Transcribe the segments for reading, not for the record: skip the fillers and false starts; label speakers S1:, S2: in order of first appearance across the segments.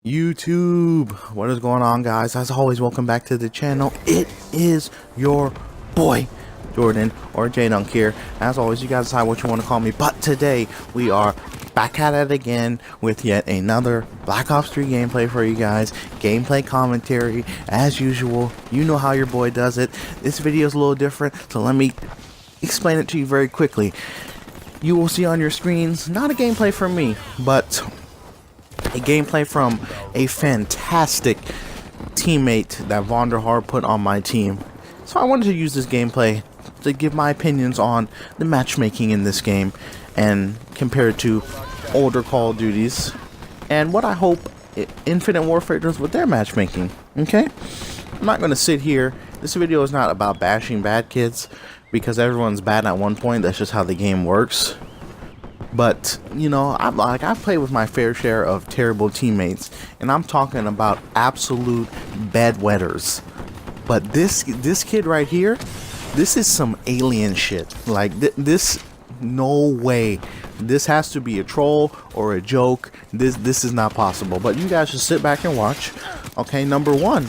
S1: YouTube, what is going on, guys? As always, welcome back to the channel. It is your boy Jordan, or JDunk here. As always, you guys decide what you want to call me, but today we are back at it again with yet another Black Ops 3 gameplay for you guys. Gameplay commentary as usual. You know how your boy does it. This video is a little different, so let me explain it to you very quickly. You will see on your screens not a gameplay from me, but a gameplay from a fantastic teammate that Vonderhaar put on my team. So I wanted to use this gameplay to give my opinions on the matchmaking in this game and compare it to older Call of Duties and what I hope Infinite Warfare does with their matchmaking. Okay? I'm not going to sit here. This video is not about bashing bad kids because everyone's bad at one point. That's just how the game works. But, you know, I've played with my fair share of terrible teammates, and I'm talking about absolute bedwetters. But this kid right here, this is some alien shit. Like, this, no way. This has to be a troll or a joke. This is not possible. But you guys should sit back and watch. Okay, number one,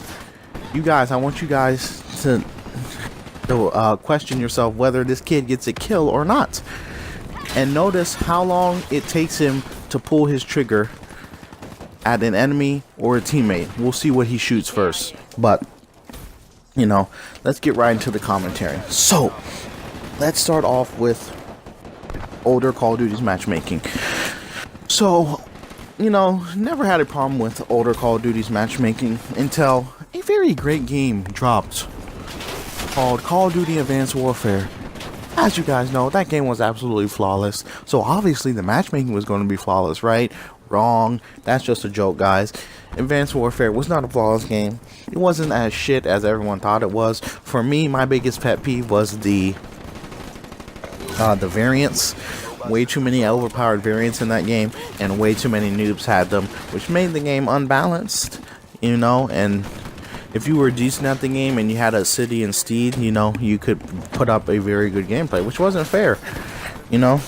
S1: you guys, I want you guys to question yourself whether this kid gets a kill or not. And notice how long it takes him to pull his trigger at an enemy or a teammate. We'll see what he shoots first. But, you know, let's get right into the commentary. So, let's start off with older Call of Duty's matchmaking. So, you know, never had a problem with older Call of Duty's matchmaking until a very great game dropped called Call of Duty Advanced Warfare. As you guys know, that game was absolutely flawless. So obviously the matchmaking was going to be flawless, right? Wrong. That's just a joke, guys. Advanced Warfare was not a flawless game. It wasn't as shit as everyone thought it was. For me, my biggest pet peeve was the variants. Way too many overpowered variants in that game, and way too many noobs had them, which made the game unbalanced, you know. And if you were decent at the game and you had a city and steed, you know, you could put up a very good gameplay, which wasn't fair. You know,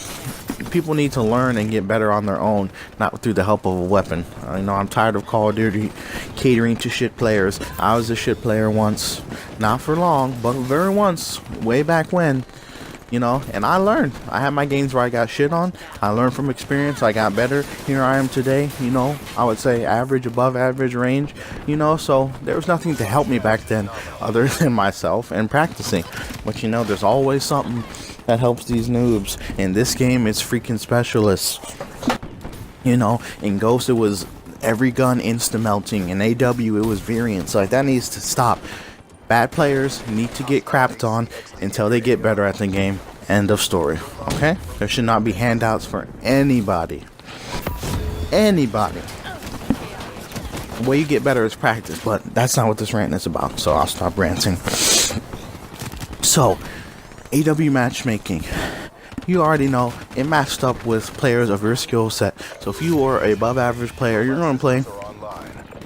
S1: people need to learn and get better on their own, not through the help of a weapon. You know, I'm tired of Call of Duty catering to shit players. I was a shit player once, not for long, but very once, way back when. You know, and I learned. I had my games where I got shit on. I learned from experience. I got better. Here I am today, you know, I would say average, above average range, you know, so there was nothing to help me back then other than myself and practicing. But, you know, there's always something that helps these noobs. In this game, it's freaking specialists. You know, in Ghost, it was every gun insta-melting. In AW, it was variants. Like, that needs to stop. Bad players need to get crapped on until they get better at the game. End of story. Okay? There should not be handouts for anybody. Anybody. The way you get better is practice, but that's not what this rant is about, so I'll stop ranting. So, AW matchmaking. You already know it matched up with players of your skill set. So if you are a above average player, you're going to play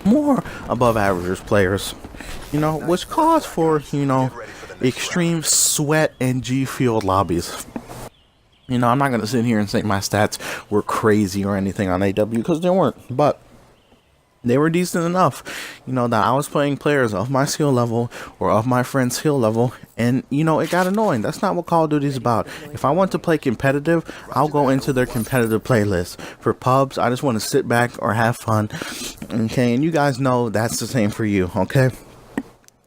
S1: more above average players. You know, which calls for, you know, extreme sweat and G-Field lobbies. You know, I'm not going to sit here and say my stats were crazy or anything on AW, because they weren't. But they were decent enough, you know, that I was playing players of my skill level or of my friend's skill level. And, you know, it got annoying. That's not what Call of Duty is about. If I want to play competitive, I'll go into their competitive playlist. For pubs, I just want to sit back or have fun. Okay, and you guys know that's the same for you, okay?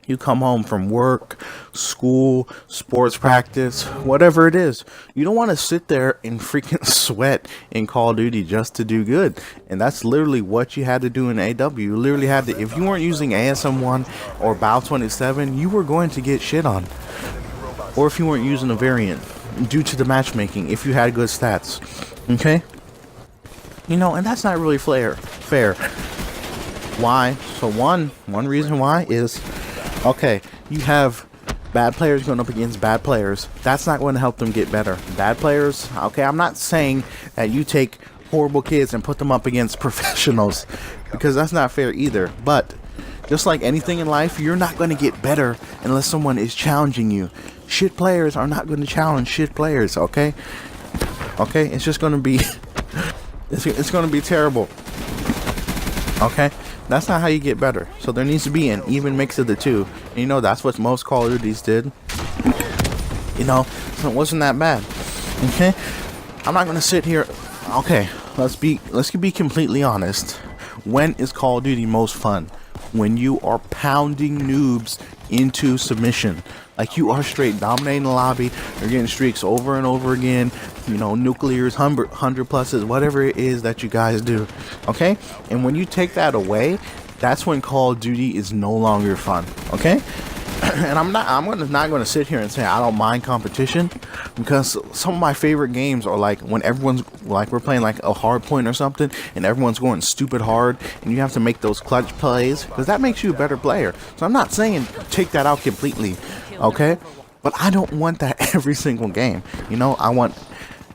S1: You come home from work, school, sports practice, whatever it is. You don't want to sit there and freaking sweat in Call of Duty just to do good. And that's literally what you had to do in AW. You literally had to, if you weren't using ASM1 or BAL 27, you were going to get shit on. Or if you weren't using a variant due to the matchmaking, if you had good stats. Okay? You know, and that's not really fair. Why? So one reason why is, okay, you have bad players going up against bad players. That's not going to help them get better. Bad players, okay, I'm not saying that you take horrible kids and put them up against professionals, because that's not fair either. But just like anything in life, you're not going to get better unless someone is challenging you. Shit players are not going to challenge shit players, okay? Okay, it's just going to be, it's going to be terrible. Okay? That's not how you get better. So there needs to be an even mix of the two. And you know, that's what most Call of Duties did. You know, so it wasn't that bad. Okay, I'm not gonna sit here. Okay, let's be completely honest. When is Call of Duty most fun? When you are pounding noobs into submission. Like, you are straight dominating the lobby. You're getting streaks over and over again. You know, nuclears, 100 pluses, whatever it is that you guys do. Okay? And when you take that away, that's when Call of Duty is no longer fun. Okay? And I'm not going to sit here and say I don't mind competition, because some of my favorite games are like when everyone's like, we're playing like a hard point or something and everyone's going stupid hard and you have to make those clutch plays, because that makes you a better player. So I'm not saying take that out completely, okay? But I don't want that every single game. You know, I want,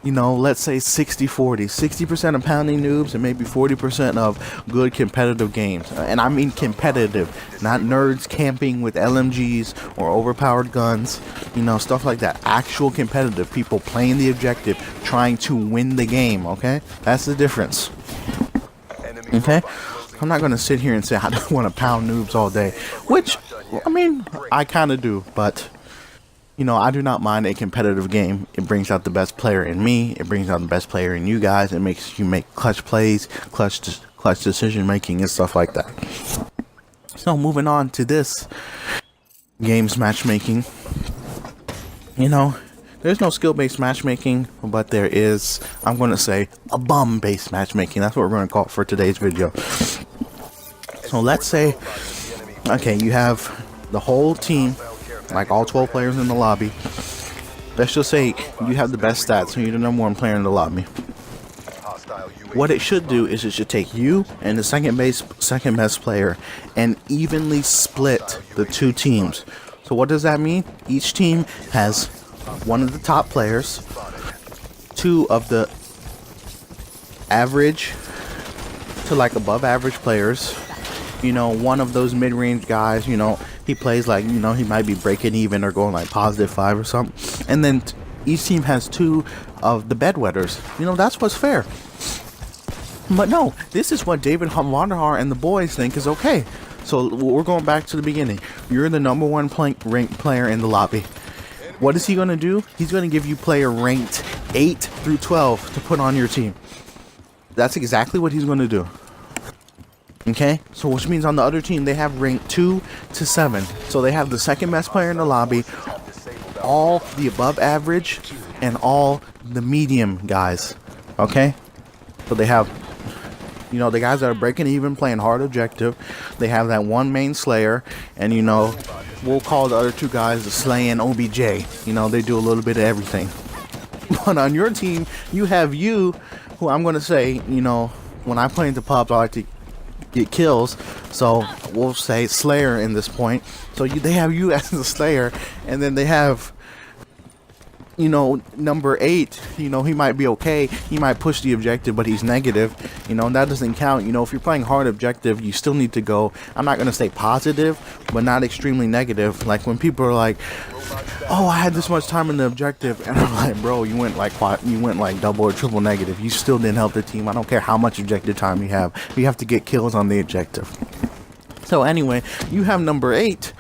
S1: you know, let's say 60-40, 60% of pounding noobs and maybe 40% of good competitive games. And I mean competitive, not nerds camping with LMGs or overpowered guns, you know, stuff like that. Actual competitive people playing the objective, trying to win the game, okay? That's the difference. Okay? I'm not going to sit here and say I don't want to pound noobs all day, which, I mean, I kind of do, but you know, I do not mind a competitive game. It brings out the best player in me. It brings out the best player in you guys. It makes you make clutch plays, clutch decision making, and stuff like that. So moving on to this game's matchmaking. You know, there's no skill-based matchmaking, but there is, I'm going to say, a bum-based matchmaking. That's what we're going to call it for today's video. So let's say, okay, you have the whole team, like all 12 players in the lobby. Let's just say you have the best stats, so you're the number one player in the lobby. What it should do is it should take you and the second best player and evenly split the two teams. So what does that mean? Each team has one of the top players, two of the average to like above average players, you know, one of those mid-range guys, you know, he plays like, you know, he might be breaking even or going like +5 or something. And then each team has two of the bedwetters. You know, that's what's fair. But no, this is what David Vonderhaar and the boys think is okay. So we're going back to the beginning. You're the number one ranked player in the lobby. What is he going to do? He's going to give you player ranked 8 through 12 to put on your team. That's exactly what he's going to do. Okay, so which means on the other team they have ranked 2 to 7. So they have the second best player in the lobby, all the above average, and all the medium guys. Okay, so they have, you know, the guys that are breaking even, playing hard objective. They have that one main slayer, and you know, we'll call the other two guys the Slay and OBJ. You know, they do a little bit of everything. But on your team, you have you, who I'm going to say, you know, when I play into pubs, I like to get kills, so we'll say Slayer in this point. So they have you as the Slayer, and then they have, you know, number 8. You know, he might be okay, he might push the objective, but he's negative. You know, and that doesn't count. You know, if you're playing hard objective, you still need to go, I'm not gonna say positive, but not extremely negative. Like when people are like, oh, I had this much time in the objective, and I'm like, bro, you went like double or triple negative. You still didn't help the team. I don't care how much objective time you have to get kills on the objective. So anyway, you have number 8,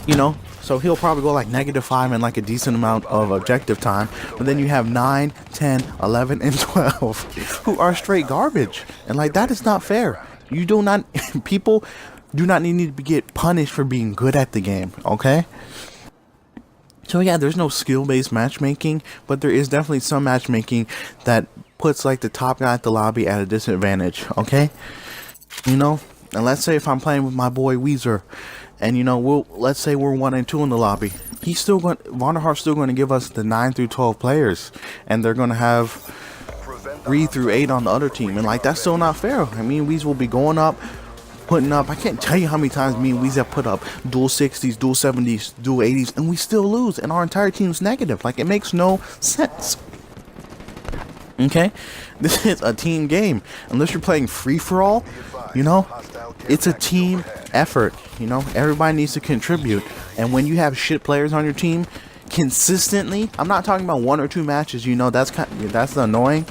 S1: you know, so he'll probably go like -5 and like a decent amount of objective time. But then you have 9, 10, 11, and 12 who are straight garbage, and like, that is not fair. You do not people do not need to get punished for being good at the game, okay? So yeah, there's no skill-based matchmaking, but there is definitely some matchmaking that puts like the top guy at the lobby at a disadvantage, okay? You know, and let's say if I'm playing with my boy Weezer, and you know, let's say we're 1 and 2 in the lobby. He's still going, Vonderhaar's still going to give us the 9 through 12 players, and they're going to have 3 through 8 on the other team, and like, that's still not fair. I mean, Weezer will be going up, putting up, I can't tell you how many times me and Weezy have put up dual 60s, dual 70s, dual 80s, and we still lose, and our entire team's negative. Like, it makes no sense. Okay? This is a team game. Unless you're playing free-for-all, you know, it's a team effort, you know? Everybody needs to contribute. And when you have shit players on your team, consistently, I'm not talking about 1 or 2 matches, you know, that's annoying,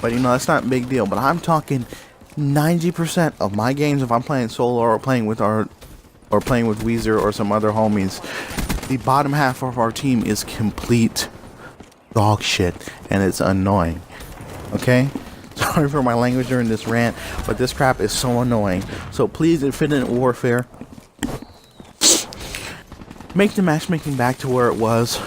S1: but you know, that's not a big deal. But I'm talking 90% of my games, if I'm playing solo or playing with Weezer or some other homies, the bottom half of our team is complete dog shit, and it's annoying. Okay? Sorry for my language during this rant, but this crap is so annoying. So please, Infinite Warfare, make the matchmaking back to where it was,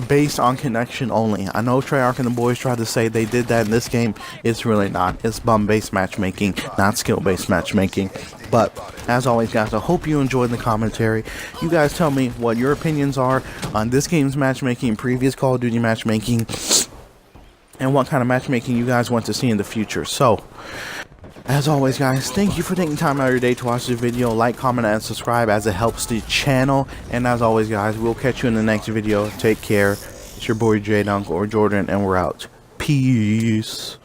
S1: based on connection only. I know Treyarch and the boys tried to say they did that in this game. It's really not. It's bum-based matchmaking, not skill-based matchmaking. But as always, guys, I hope you enjoyed the commentary. You guys tell me what your opinions are on this game's matchmaking, previous Call of Duty matchmaking, and what kind of matchmaking you guys want to see in the future. So, as always, guys, thank you for taking time out of your day to watch this video. Like, comment, and subscribe as it helps the channel. And as always, guys, we'll catch you in the next video. Take care. It's your boy JDunk or Jordan, and we're out. Peace.